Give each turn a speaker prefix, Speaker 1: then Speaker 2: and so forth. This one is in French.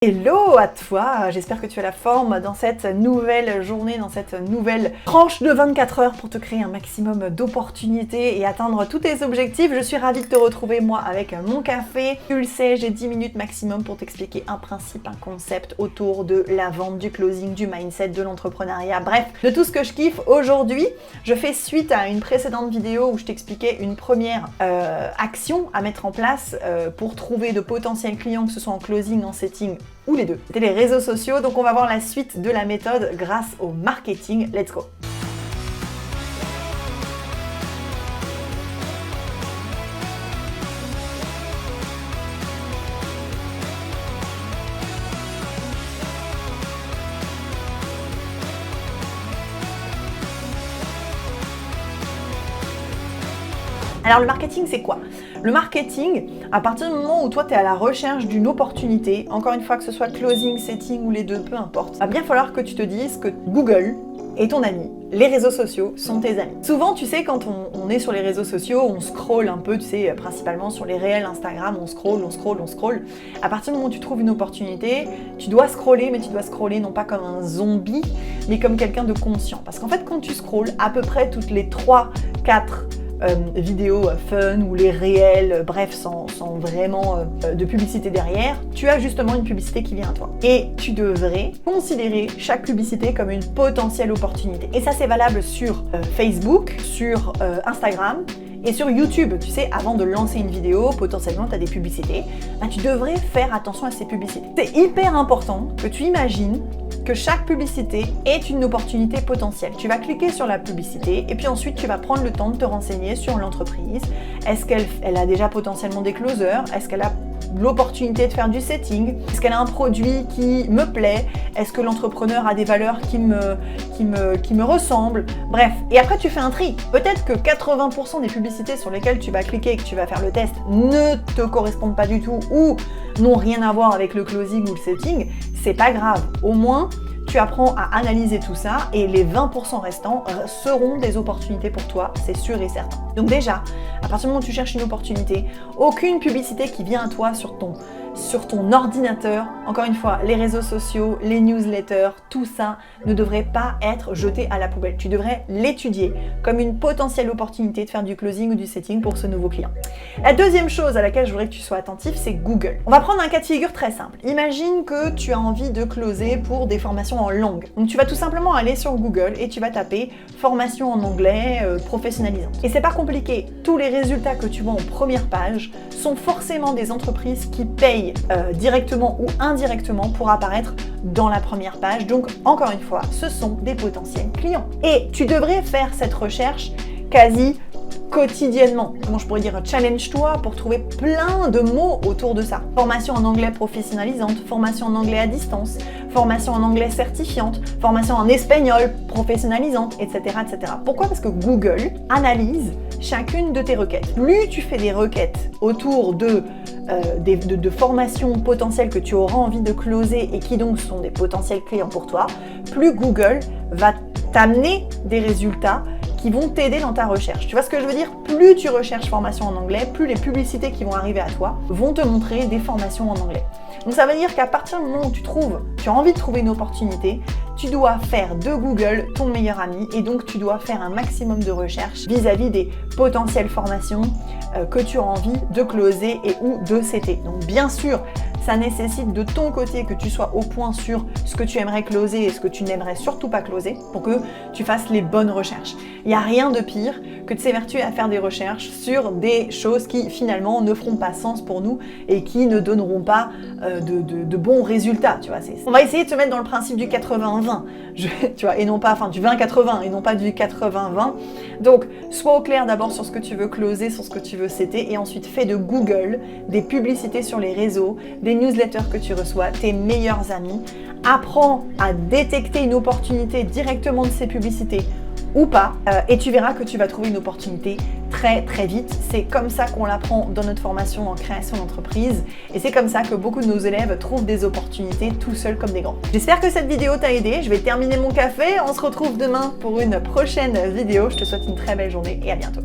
Speaker 1: Hello à toi, j'espère que tu as la forme dans cette nouvelle journée, dans cette nouvelle tranche de 24 heures pour te créer un maximum d'opportunités et atteindre tous tes objectifs. Je suis ravie de te retrouver moi avec mon café. Tu le sais, j'ai 10 minutes maximum pour t'expliquer un principe, un concept autour de la vente, du closing, du mindset, de l'entrepreneuriat, bref, de tout ce que je kiffe. Aujourd'hui, je fais suite à une précédente vidéo où je t'expliquais une première action à mettre en place pour trouver de potentiels clients, que ce soit en closing, en setting, ou les deux. C'était les réseaux sociaux, donc on va voir la suite de la méthode grâce au marketing. Let's go! Alors le marketing, c'est quoi? Le marketing, à partir du moment où toi tu es à la recherche d'une opportunité, encore une fois que ce soit closing, setting ou les deux, peu importe, va bien falloir que tu te dises que Google est ton ami, les réseaux sociaux sont tes amis. Souvent, tu sais, quand on est sur les réseaux sociaux, on scrolle un peu, tu sais, principalement sur les réels Instagram, on scrolle. À partir du moment où tu trouves une opportunité, tu dois scroller, mais tu dois scroller non pas comme un zombie, mais comme quelqu'un de conscient. Parce qu'en fait, quand tu scrolles, à peu près toutes les 3-4 vidéos fun ou les réels, bref, sans vraiment de publicité derrière, tu as justement une publicité qui vient à toi. Et tu devrais considérer chaque publicité comme une potentielle opportunité. Et ça, c'est valable sur Facebook, sur Instagram et sur YouTube. Tu sais, avant de lancer une vidéo, potentiellement, tu as des publicités. Tu devrais faire attention à ces publicités. C'est hyper important que tu imagines que chaque publicité est une opportunité potentielle. Tu vas cliquer sur la publicité et puis ensuite tu vas prendre le temps de te renseigner sur l'entreprise. Est-ce qu'elle a déjà potentiellement des closers? Est-ce qu'elle a l'opportunité de faire du setting? Est-ce qu'elle a un produit qui me plaît? Est-ce que l'entrepreneur a des valeurs qui me ressemblent? Bref, et après tu fais un tri. Peut-être que 80% des publicités sur lesquelles tu vas cliquer et que tu vas faire le test ne te correspondent pas du tout ou n'ont rien à voir avec le closing ou le setting. C'est pas grave. Au moins, tu apprends à analyser tout ça et les 20% restants seront des opportunités pour toi, c'est sûr et certain. Donc déjà, à partir du moment où tu cherches une opportunité, aucune publicité qui vient à toi sur ton ordinateur, encore une fois, les réseaux sociaux, les newsletters, tout ça ne devrait pas être jeté à la poubelle. Tu devrais l'étudier comme une potentielle opportunité de faire du closing ou du setting pour ce nouveau client. La deuxième chose à laquelle je voudrais que tu sois attentif, c'est Google. On va prendre un cas de figure très simple. Imagine que tu as envie de closer pour des formations en langue. Donc tu vas tout simplement aller sur Google et tu vas taper formation en anglais professionnalisante. Et c'est pas compliqué. Tous les résultats que tu vois en première page sont forcément des entreprises qui payent directement ou indirectement pour apparaître dans la première page. Donc encore une fois, ce sont des potentiels clients. Et tu devrais faire cette recherche quasi quotidiennement. Comment je pourrais dire, challenge-toi pour trouver plein de mots autour de ça. Formation en anglais professionnalisante, formation en anglais à distance, formation en anglais certifiante, formation en espagnol professionnalisante, etc., etc. Pourquoi? Parce que Google analyse chacune de tes requêtes. Plus tu fais des requêtes autour de formations potentielles que tu auras envie de closer et qui donc sont des potentiels clients pour toi, plus Google va t'amener des résultats qui vont t'aider dans ta recherche. Tu vois ce que je veux dire? Plus tu recherches formation en anglais, plus les publicités qui vont arriver à toi vont te montrer des formations en anglais. Donc ça veut dire qu'à partir du moment où tu as envie de trouver une opportunité, tu dois faire de Google ton meilleur ami et donc tu dois faire un maximum de recherches vis-à-vis des potentielles formations que tu as envie de closer et ou de setter. Donc bien sûr, ça nécessite de ton côté que tu sois au point sur ce que tu aimerais closer et ce que tu n'aimerais surtout pas closer pour que tu fasses les bonnes recherches. Il n'y a rien de pire que de s'évertuer à faire des recherches sur des choses qui finalement ne feront pas sens pour nous et qui ne donneront pas de bons résultats. Tu vois, on va essayer de se mettre dans le principe du 80-20, tu vois, et non pas, du 20-80 et non pas du 80-20. Donc, sois au clair d'abord sur ce que tu veux closer, sur ce que tu veux setter et ensuite fais de Google des publicités sur les réseaux, des newsletters que tu reçois, tes meilleurs amis. Apprends à détecter une opportunité directement de ces publicités ou pas, et tu verras que tu vas trouver une opportunité très très vite. C'est comme ça qu'on l'apprend dans notre formation en création d'entreprise et c'est comme ça que beaucoup de nos élèves trouvent des opportunités tout seuls comme des grands. J'espère que cette vidéo t'a aidé. Je vais terminer mon café. On se retrouve demain pour une prochaine vidéo. Je te souhaite une très belle journée et à bientôt.